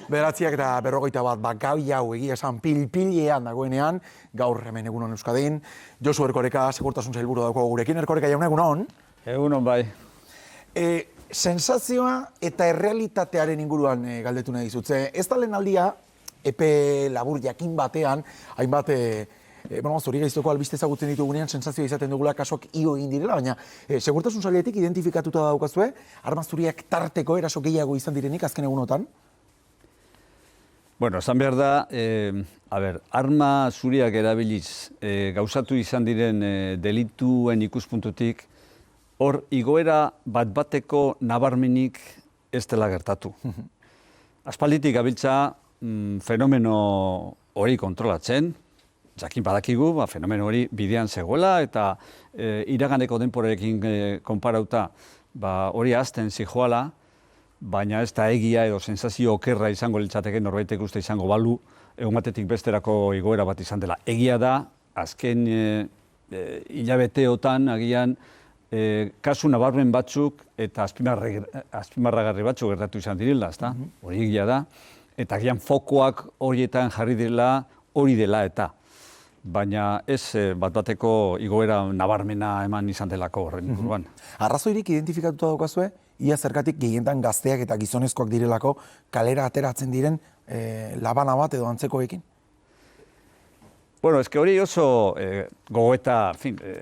9:41, gai hau egia esan pil-pilean dagoenean, gaur hemen Egunon Euskadin. Josu Erkoreka, segurtasun sailburu daukagu gurekin. Erkoreka jauna, egunon? Egunon bai. Sensazioa eta errealitatearen inguruan galdetu nahi dizut. Ez da lehen aldia, epe labur jakin batean, hainbat zuri gaiztoko albiste ezagutzen ditugunean, sensazioa izaten dugula kasuak io egin direla, baina segurtasun sailetik identifikatuta daukazue, arma zuriak tarteko eraso gehiago izan direnik azken egunotan? Bueno, esan behar da, arma zuriak erabiliz gauzatu izan diren delituen ikuspuntutik, hor igoera bat-bateko nabarmenik ez dela gertatu. Aspalditik gabiltza fenomeno hori kontrolatzen, jakin badakigu, fenomeno hori bidean zegoela, eta iraganeko denporarekin konparauta hori hazten zijoala, baina ez da egia edo sensazio okerra izango litzateke norbaitek uste izango balu, egun batetik besterako igoera bat izan dela. Egia da, azken hilabeteotan agian kasu nabarmen batzuk eta azpimarragarri batzuk gertatu izan direla, ezta? Hori egia da, eta agian fokoak horietan jarri direla, hori dela eta. Baina ez bat-bateko igoera nabarmena eman izan delako horren inguruan. Arrazoirik identifikatuta daukazue, ia zergatik gehienetan gazteak eta gizonezkoak direlako kalera ateratzen diren labana bat edo antzekoekin? Bueno, eske hori oso gogoeta,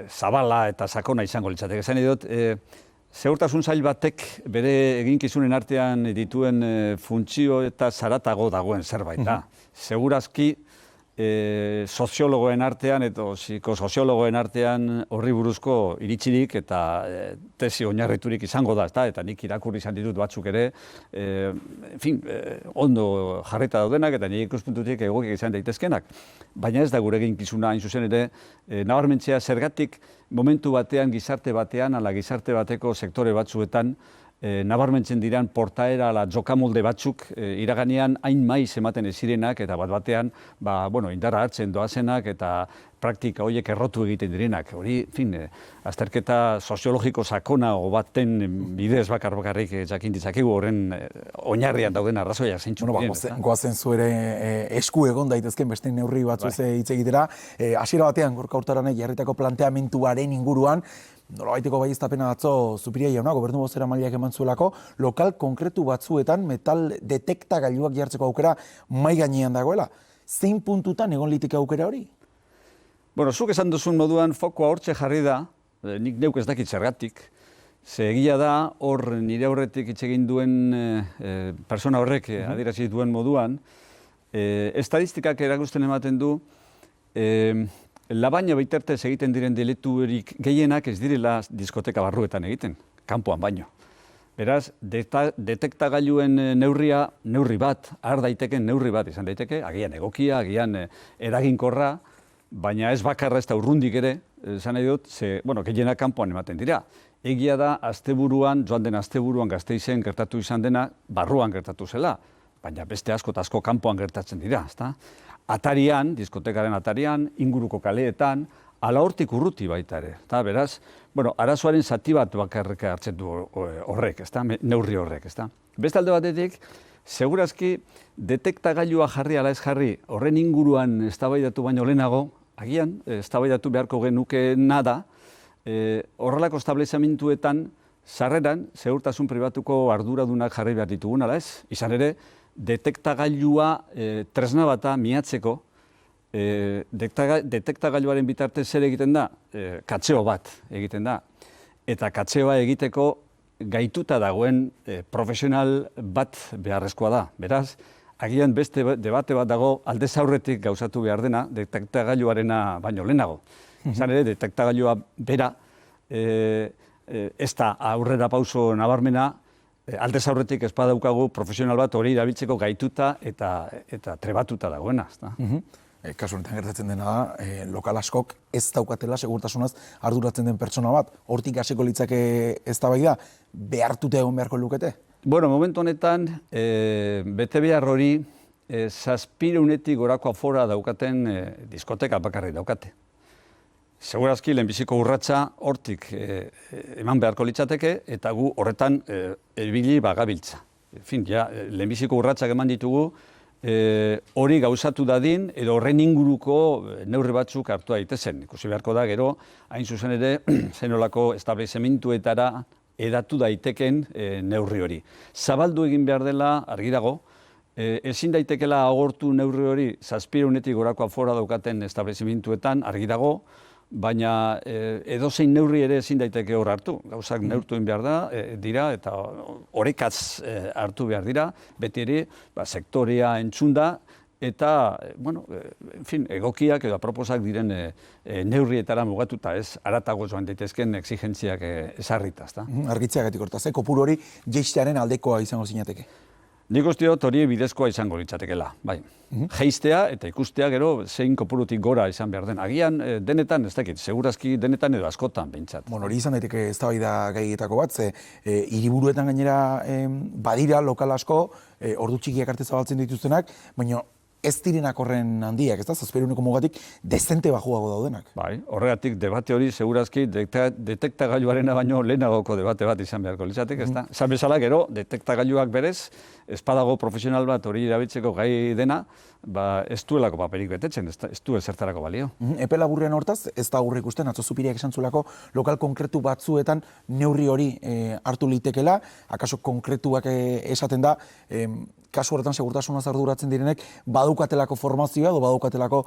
zabala eta sakona izango litzateke. Esan edot, segurtasun sail batek bere eginkizunen artean dituen funtzio eta zaratago dagoen zerbait da. Segurazki, soziologoen artean eta psikosoziologoen artean horri buruzko iritzirik eta tesi oinarriturik izango da, eta nik irakurri izan ditut batzuk ere, ondo jarrita daudenak eta nire ikuspuntutik egokiak izan daitezkenak. Baina ez da gure eginkizuna hain zuzen ere, nabarmentzea zergatik momentu batean, gizarte batean, ala gizarte bateko sektore batzuetan, nabarmentzen diran portaera ala jokamolde batzuk iraganean hain maiz ematen ez zirenak eta bat-batean indarra hartzen doazenak eta praktika horiek errotu egiten direnak. Hori, azterketa soziologiko sakona baten bidez bakarrik jakin ditzakegu horren oinarrian dauden arrazoiak zeintzuk diren. Goazen zu ere esku egon daitezken beste neurri batzuz hitz egitera. Hasiera batean Gorka Urtaranek jarritako planteamenduaren inguruan, nolabaiteko baieztapena atzo Zupiria jauna, gobernu bozeramaileak eman zuelako, lokal konkretu batzuetan metal detektagailuak jartzeko aukera mahai gainean dagoela. Zein puntutan egon liteke aukera hori? Bueno, zuk esan duzun moduan fokoa hortxe jarri da, nik neuk ez dakit zergatik, ze egia da hor nire aurretik hitz egin duen persona horrek adierazi duen moduan, estadistikak erakusten ematen du, labaina bitartez egiten diren deliturik gehienak ez direla diskoteka barruetan egiten, kanpoan baino. Beraz, detektagailuen neurri bat, har daiteken neurri bat izan daiteke, agian egokia, agian eraginkorra, baina ez bakarra ez da urrundik ere, esan nahi dut, gehienak kanpoan ematen dira. Egia da, joan den asteburuan Gasteizen gertatu izan dena, barruan gertatu zela, baina beste asko eta asko kanpoan gertatzen dira, ezta? Atarian, diskotekaren atarian, inguruko kaleetan, ala hortik urruti baita ere. Beraz, arazoaren zati bat bakarrik hartzen du horrek, neurri horrek. Beste alde batetik, segurazki detektagailua jarri ala ez jarri horren inguruan eztabaidatu baino lehenago, agian, eztabaidatu beharko genukeena da, horrelako establezamentuetan sarreran segurtasun pribatuko arduradunak jarri behar ditugun, ala ez? Izan ere, detektagailua tresna bata miatzeko, detektagailuaren bitartez zer egiten da? Katzeo bat egiten da. Eta katzeoa egiteko gaituta dagoen profesional bat beharrezkoa da. Beraz, agian beste debate bat dago aldez aurretik gauzatu behar dena detektagailuarena baino lehenago. Izan ere, detektagailua bera ez da aurrera pauso nabarmena, aldez aurretik ez badaukagu profesional bat hori erabiltzeko gaituta eta trebatuta dagoena. Kasu honetan gertatzen dena da, lokal askok ez daukatela segurtasunaz arduratzen den pertsona bat. Hortik hasiko litzake eztabaida, behartuta egon beharko lukete? Bueno, momentu honetan, bete behar hori 700 gorako afora daukaten diskoteka bakarrik daukate. Segurazki lehenbiziko urratsa hortik eman beharko litzateke eta gu horretan ibili bagabiltza. lehenbiziko urratsak eman ditugu, hori gauzatu dadin, edo horren inguruko neurri batzuk hartu daitezen. Ikusi beharko da, gero, hain zuzen ere, zenolako establezimentuetara edatu daiteken neurri hori. Zabaldu egin behar dela, argi dago, ezin daitekela agortu neurri hori 700-etik gorako afora daukaten establezimentuetan, argi dago, baina edozein neurri ere ezin daiteke hor hartu. Gauzak neurtu egin behar da, dira, eta orekatz hartu behar dira, beti ere sektorea entzunda, eta, egokiak edo aproposak diren neurrietara mugatuta, ez haratago joan daitezken exigentziak ezarrita. Argitzeagatik hortaz, kopuru hori jeistearen aldekoa izango zinateke? Nik uste dut hori bidezkoa izango litzatekeela, bai. Jeistea eta ikustea gero zein kopurutik gora izan behar den. Agian denetan, ez dakit, segurazki denetan edo askotan behintzat. Hori izan daiteke eztabaida gaietako bat, ze hiriburuetan gainera badira lokal asko, ordu txikiak arte zabaltzen dituztenak, baina ez direnak horren handiak, ez da, 700-eko mugatik dezente bajuago daudenak. Bai, horregatik debate hori segurazki detektagailuarena baino lehenagoko debate bat izan beharko litzatek, ez da? Esan bezala gero, detektagailuak berez, ez badago profesional bat hori erabiltzeko gai dena, ez duelako paperik betetzen, ez du ezertarako balio. Epe laburrean hortaz, ez da aurre ikusten, atzo Zupiriak esan zuelako, lokal konkretu batzuetan neurri hori hartu litekela, akaso konkretuak esaten da, kasu horretan segurtasunaz arduratzen direnek, badukatelako formazioa edo badukatelako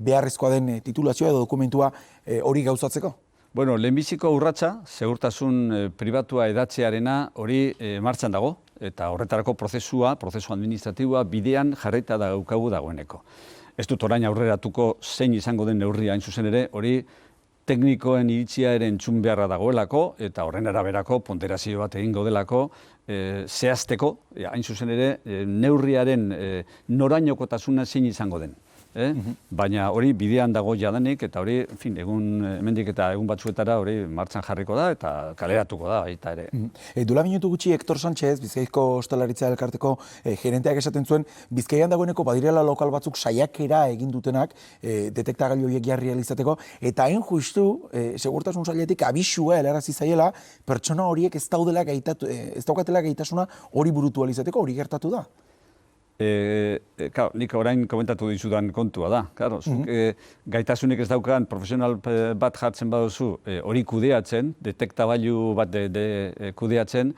beharrezkoa den titulazioa edo dokumentua hori gauzatzeko? Bueno, lehenbiziko urratsa, segurtasun pribatua edatzearena hori martxan dago, eta horretarako prozesu administratiboa bidean jarraita daukagu dagoeneko. Ez dut orain aurreratuko zein izango den neurria hain zuzen ere, hori teknikoen iritzia ere entzun beharra dagoelako, eta horren araberako ponderazio bat egingo delako, zehazteko, hain zuzen ere, neurriaren norainokotasuna zein izango den. Baina hori bidean dago jadanik, eta hori, hemendik eta egun batzuetara hori martxan jarriko da, eta kaleratuko da, baita ere. Duela minutu gutxi Hector Sánchez, Bizkaiko Ostalaritza Elkarteko gerenteak esaten zuen, Bizkaian dagoeneko badirela lokal batzuk saiakera egin dutenak detektagailu horiek jarri izateko, eta hain justu, segurtasun sailetik abisua helarazi zaiela, pertsona horiek ez daukatela gaitasuna hori burutu ahal izateko, hori gertatu da. Nik orain komentatu dizudan kontua da. Gaitasunik ez daukan profesional bat jartzen baduzu hori kudeatzen, detektagailu bat kudeatzen,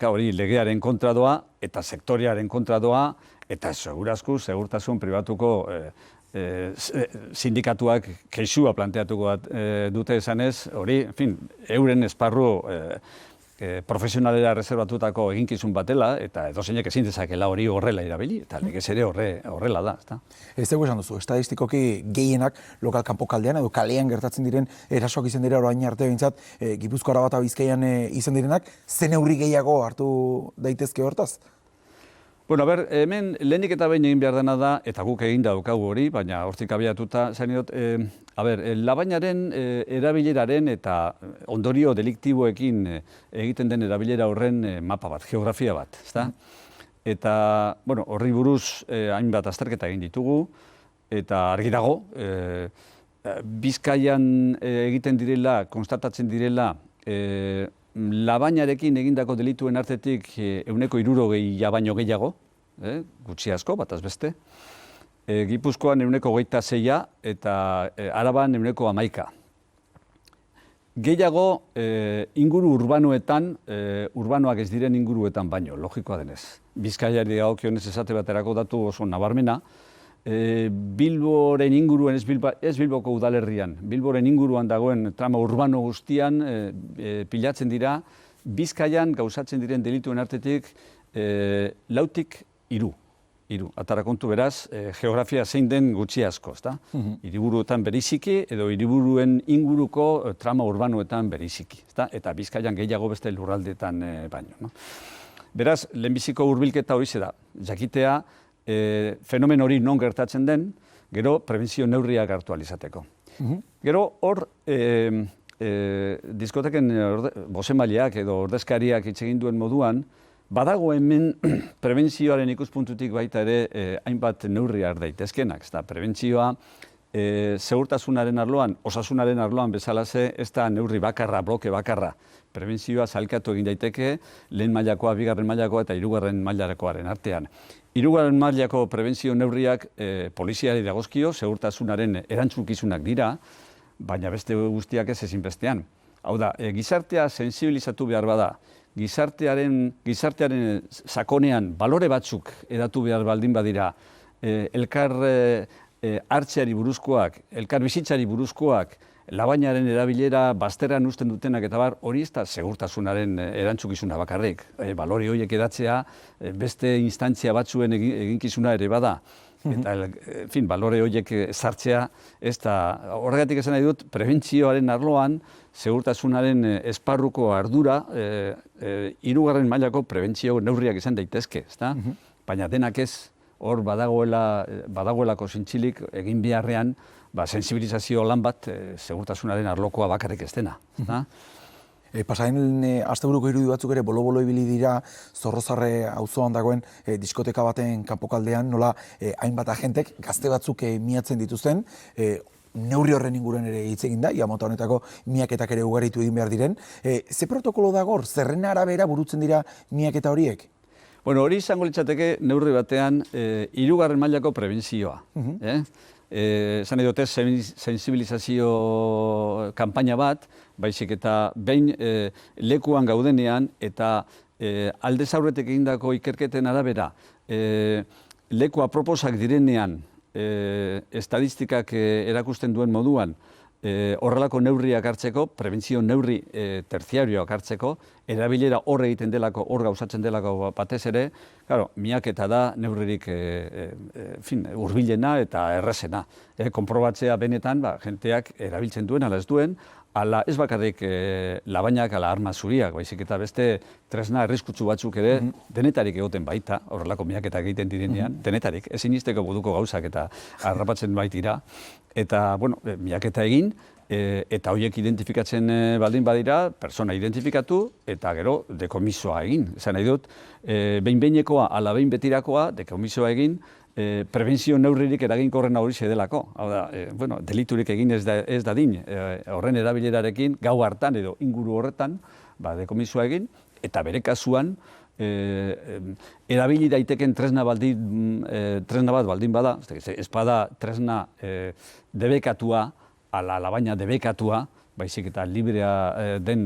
hori legearen kontra doa eta sektorearen kontra doa, eta segurtasun pribatuko sindikatuak kexua planteatuko dute esanez, hori, euren esparru profesionalera reservatutako eginkizun batela, eta edozeinek ezin dezakela hori horrela irabili, eta legez ere horrela da. Ez dugu esan duzu, estadistikoki gehienak lokal kanpokaldean edo kalean gertatzen diren erasoak izan dira orain arte behintzat Gipuzkoara bat Bizkaian izan direnak, ze neurri gehiago hartu daitezke hortaz? Bueno, hemen lehenik eta behin egin behar dena da, eta guk egin daukagu hori, baina hortik abiatuta, zain dut, labainaren erabileraren eta ondorio deliktiboekin egiten den erabilera horren mapa bat, geografia bat, ezta? Eta, bueno, horri buruz hainbat azterketa egin ditugu, eta argi dago, Bizkaian egiten direla, konstatatzen direla, labainarekin egindako delituen artetik 60% baino gehiago, gutxi asko, bataz beste. Gipuzkoan 26% eta Araban 11%. Gehiago inguru urbanoetan, urbanoak ez diren inguruetan baino, logikoa denez. Bizkaiari dagokionez esate baterako datu oso nabarmena, Bilboren inguruen, ez Bilboko udalerrian, Bilboren inguruan dagoen trama urbano guztian pilatzen dira, Bizkaian gauzatzen diren delituen artetik 4-3. Atara kontu beraz, geografia zein den gutxi asko, ezta? Hiriburuetan beriziki edo hiriburuen inguruko trama urbanoetan beriziki, ezta? Eta Bizkaian gehiago beste lurraldeetan baino. Beraz, lehenbiziko hurbilketa horixe da, jakitea, fenomen hori non gertatzen den, gero prebentzio neurriak hartu ahal izateko. Gero hor, diskoteken bosemaileak edo ordezkariak hitz egin duen moduan, badago hemen prebentzioaren ikuspuntutik baita ere hainbat neurri har daitezkenak. Prebentzioa segurtasunaren arloan, osasunaren arloan bezalaze, ez da neurri bakarra, bloke bakarra. Prebentzioa zailkatu egin daiteke, lehen mailakoa, bigarren mailakoa eta hirugarren mailakoaren artean. Hirugarren mailako prebentzio neurriak poliziari dagozkio, segurtasunaren erantzukizunak dira, baina beste guztiak ez ezinbestean. Hau da, gizartea sensibilizatu behar bada, gizartearen sakonean balore batzuk edatu behar baldin badira, elkar hartzeari buruzkoak, elkar bizitzari buruzkoak, labainaren erabilera bazterran uzten dutenak eta bar, hori ez da segurtasunaren erantzukizuna bakarrik. Balore horiek edatzea beste instantzia batzuen eginkizuna ere bada. Eta, en fin, balore horiek sartzea, ez da, horregatik esan nahi dut, prebentzioaren arloan, segurtasunaren esparruko ardura, hirugarren mailako prebentzio neurriak izan daitezke, ezta? Baina denak ez, hor badagoelako zintzilik egin beharrean, sensibilizazio lan bat segurtasunaren arlokoa bakarrik ez dena. Pasaren asteburuko irudi batzuk ere bolo-bolo ibili dira Zorrozarre auzoan dagoen diskoteka baten kanpokaldean, nola hainbat agentek gazte batzuk miatzen dituzten, neurri horren inguruan ere hitz egin da, ia mota honetako miaketak ere ugaritu egin behar diren. Ze protokolo dago hor, zerren arabera burutzen dira miaketa horiek? Bueno, hori izango litzateke neurri batean hirugarren mailako prebentzioa. Esan nahi dute sensibilizazio kanpaina bat, baizik eta behin lekuan gaudenean eta aldez aurretik egindako ikerketen arabera leku aproposak direnean estadistikak erakusten duen moduan horrelako neurriak hartzeko, prebentzio neurri terziarioak hartzeko, erabilera hor egiten delako, hor gauzatzen delako batez ere, miaketa da neurririk hurbilena eta errazena. Konprobatzea benetan, jenteak erabiltzen duen, ala ez duen, ala ez bakarrik labainak, ala arma zuriak, baizik eta beste tresna arriskutsu batzuk ere denetarik egoten baita, horrelako miaketak egiten direnean, denetarik, ezin izteko buduko gauzak eta harrapatzen baitira. Eta, miaketa egin, eta horiek identifikatzen baldin badira, persona identifikatu, eta gero dekomisoa egin. Esan nahi dut, behin-behinekoa, ala behin betirakoa, dekomisoa egin, prebentzio neurririk eraginkorrena hori delako. Hau da, deliturik egin ez dadin, horren erabilerarekin, gau hartan edo inguru horretan, dekomisoa egin, eta bere kasuan, erabili daiteken tresna bat baldin bada, ez bada tresna debekatua, ala labaina debekatua, baizik eta librea den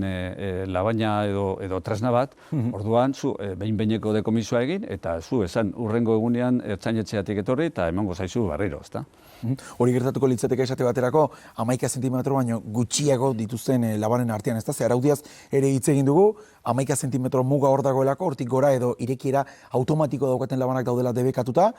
labaina edo tresna bat, orduan zu behin-behineko dekomisoa egin, eta zu esan urrengo egunean ertzainetxeatik etorri eta emango zaizu barriro, ezta? Hori gertatuko litzateke esate baterako 11 zentimetro baino gutxiago dituzten labanen artean, ezta? Ze araudiaz ere hitz egin dugu, 11 zentimetro muga hor dagoelako, hortik gora edo irekiera automatiko daukaten labanak daudela debekatuta,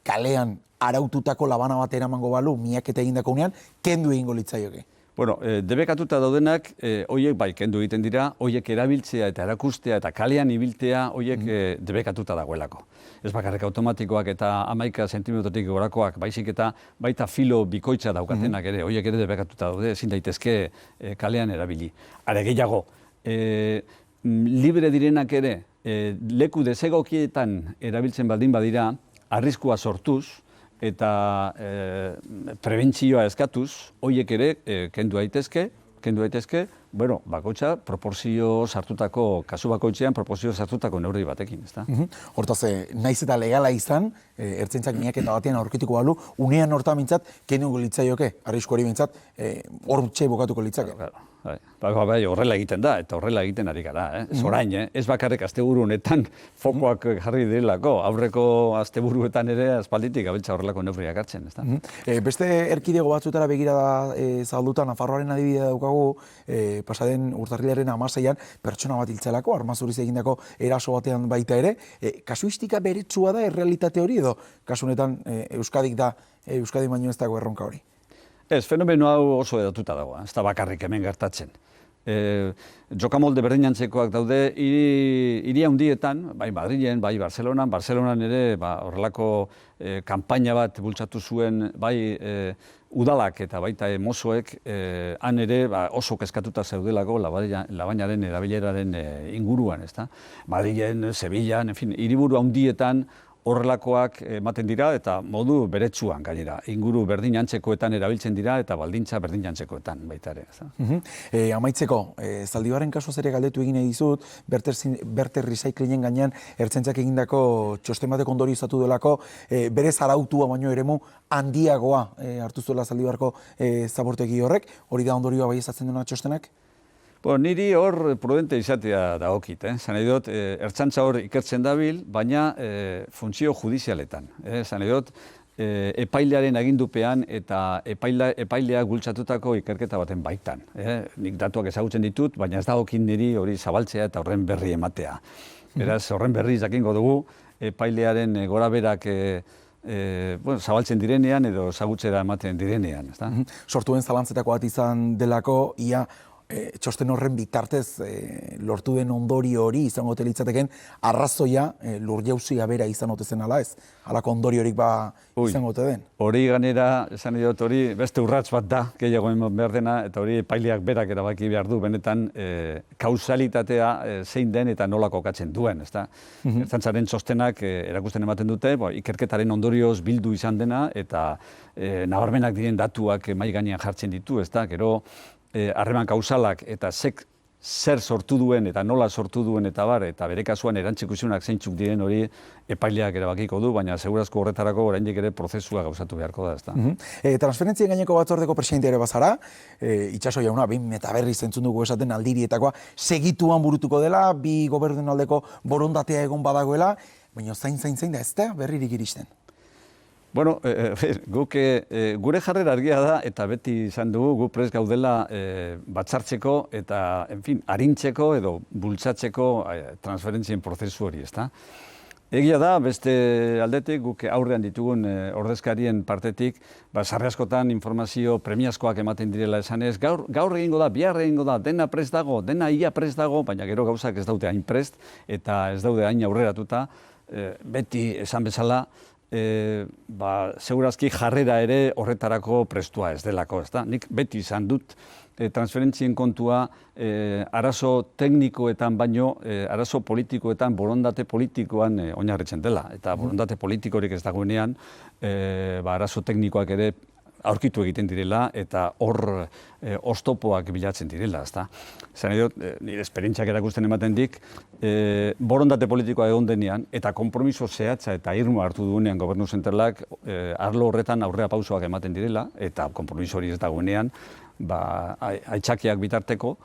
kalean araututako labana bat eramango balu, miaketa egindako unean, kendu egingo litzaioke. Bueno, debekatuta daudenak, horiek bai kendu egiten dira, horiek erabiltzea eta erakustea eta kalean ibiltzea horiek debekatuta dagoelako. Ez bakarrik automatikoak eta 11 zentimetrotik gorakoak, baizik eta baita filo bikoitza daukatenak ere, horiek ere debekatuta daude, ezin daitezke kalean erabili. Are gehiago, libre direnak ere, leku desegokietan erabiltzen baldin badira, arriskua sortuz, eta prebentzioa eskatuz, horiek ere kendu daitezke, bakoitza proporzio sartutako, kasu bakoitzean proporzio sartutako neurri batekin, ezta? Hortaz, naiz eta legala izan, ertzaintzak miaketa batean aurkituko balu, unean horta mintzat, kenduko litzaioke, arrisku hori mintzat, hor txe bokatuko litzake. Bai, horrela egiten da, eta horrela egiten ari gara. Zorain, ez bakarrik asteburu honetan fokoak jarri direlako, aurreko asteburuetan ere aspalditik gabiltza horrelako neurriak hartzen, ezta? Beste erkidego batzuetara begirada zabalduta, Nafarroaren adibidea daukagu, pasaden urtarrilaren 16an pertsona bat hiltzelako, armazuriz egindako eraso batean baita ere, kasuistika beretsua da errealitate hori edo kasu honetan Euskadik baino ez dago erronka hori? Ez, fenomeno hau oso edatuta dago, ez da bakarrik hemen gertatzen. Jokamolde berdinantzekoak daude hiri handietan, bai Madrilen, bai Barcelonan ere horrelako kanpaina bat bultzatu zuen bai udalak eta baita mozoek han ere oso kezkatuta zeudelako labainaren erabileraren inguruan, ezta? Madrilen, Sevillan, en fin, hiriburu handietan horrelakoak ematen dira eta modu beretsuan gainera. Inguru berdin antzekoetan erabiltzen dira eta baldintza berdin antzekoetan baita ere. Amaitzeko, Zaldibaren kasuaz ere galdetu egin nahi dizut, Berter Recyclingen gainean ertzaintzak egindako txosten batek ondorioztatu delako, berez arautua baino eremu handiagoa hartu zuela Zaldibarko zabortegi horrek, hori da ondorioa baieztatzen dena txostenak? Niri hor prudente izatea dagokit. Zan nahi dut, ertzaintza hor ikertzen dabil, baina funtzio judizialetan. Zan nahi dut, epailearen agindupean eta epaileak bultzatutako ikerketa baten baitan. Nik datuak ezagutzen ditut, baina ez dagokit niri hori zabaltzea eta horren berri ematea. Beraz, horren berri jakingo dugu, epailearen goraberak zabaltzen direnean edo ezagutzera ematen direnean. Sortuen zalantzetako bat izan delako, ia txosten horren bitartez lortu den ondorio hori izango litzateken arrazoia lur-jauzia bera izan ote zen ala ez? Halako ondoriorik izango ote den? Hori ganera, esan dut hori beste urrats bat da, gehiago eman behar dena, eta hori epaileak berak erabaki behar du benetan kausalitatea zein den eta nola kokatzen duen. Ertzaintzaren txostenak erakusten ematen dute, ikerketaren ondorioz bildu izan dena eta nabarmenak diren datuak mahai gainean jartzen ditu, gero harreman kausalak eta zer sortu duen eta nola sortu duen eta bere kasuan erantzikuzunak zeintzuk diren hori epaileak erabakiko du, baina segurazko horretarako oraindik ere prozesua gauzatu beharko da. Transferentzien gaineko batzordeko presidentea ere bazara, Itxaso jauna, behin eta berriz entzun dugu esaten aldirietakoa, segituan burutuko dela, bi gobernuen aldeko borondatea egon badagoela, baina zain da ez da berririk iristen. Bueno, gure jarrera argia da, eta beti izan dugu, gu prest gaudela batzartzeko eta, arintzeko edo bultzatzeko transferentzien prozesu hori, ezta? Egia da, beste aldetik, guk aurrean ditugun ordezkarien partetik, sarri askotan informazio premiazkoak ematen direla esanez, gaur egingo da, bihar egingo da, dena prest dago, dena ia prest dago, baina gero gauzak ez daude hain prest, eta ez daude hain aurreratuta, beti esan bezala, segurazki jarrera ere horretarako prestua ez delako, ezta? Nik beti izan dut transferentzien kontua arazo teknikoetan baino, arazo politikoetan, borondate politikoan oinarritzen dela. Eta borondate politikorik ez dagoenean, arazo teknikoak ere aurkitu egiten direla eta hor oztopoak bilatzen direla, ezta? Zan edot, nire esperientziak erakusten ematen dik, borondate politikoa egon denean eta konpromiso zehatza eta irmoa hartu duenean gobernu zentralak arlo horretan aurrera pausoak ematen direla eta konpromiso hori ez dagoenean, aitzakiak bitarteko,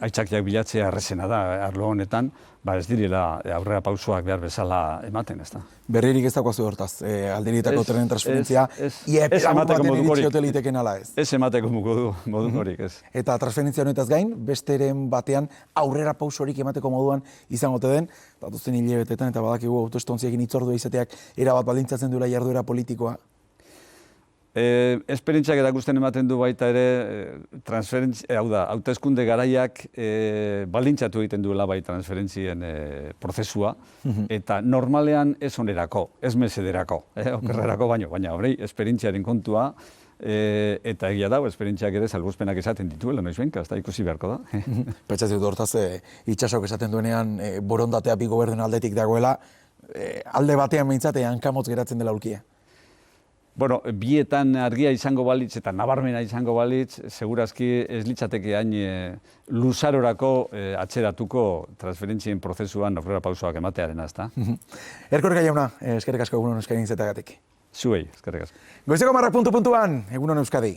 aitzakiak bilatzea errezena da arlo honetan, ez direla aurrera pausoak behar bezala ematen, ezta? Berririk ez dagoazu hortaz, aldirietako trenen transferentzia, iepeagun baten eritxiote liteken ala ez. Ez emateko modu horik, ez. Eta transferentzia honetaz gain, besteren batean aurrera pausorik emateko moduan izango te den, datuzen hilabetetan eta badakigu autoestontziekin hitzordua izateak erabat baldintzatzen duela jarduera politikoa. Esperientziak erakusten ematen du baita ere hauteskunde garaiak baldintzatu egiten duela bai transferentzien prozesua eta normalean ez onerako, ez mesederako, okerrerako baina hori esperientziaren kontua eta egia dago, esperientziak ere salbuespenak esaten dituela, noiz benka, ez da ikusi beharko da. Pentsatzen dut hortaz, Itxasok esaten duenean borondatea bi gobernuen aldetik dagoela, alde batean behintzat hankamotz geratzen dela ulkia. Bueno, bietan argia izango balitz eta nabarmena izango balitz, segurazki ez litzateke hain luzarorako atzeratuko transferentzien prozesuan aurrera pausoak ematearena, ezta? Erkoreka jauna, eskerrik asko egunon Euskadi intzetagatik. Zuei, eskerrik asko. Goizeko marrak puntu-puntuan, egunon Euskadi.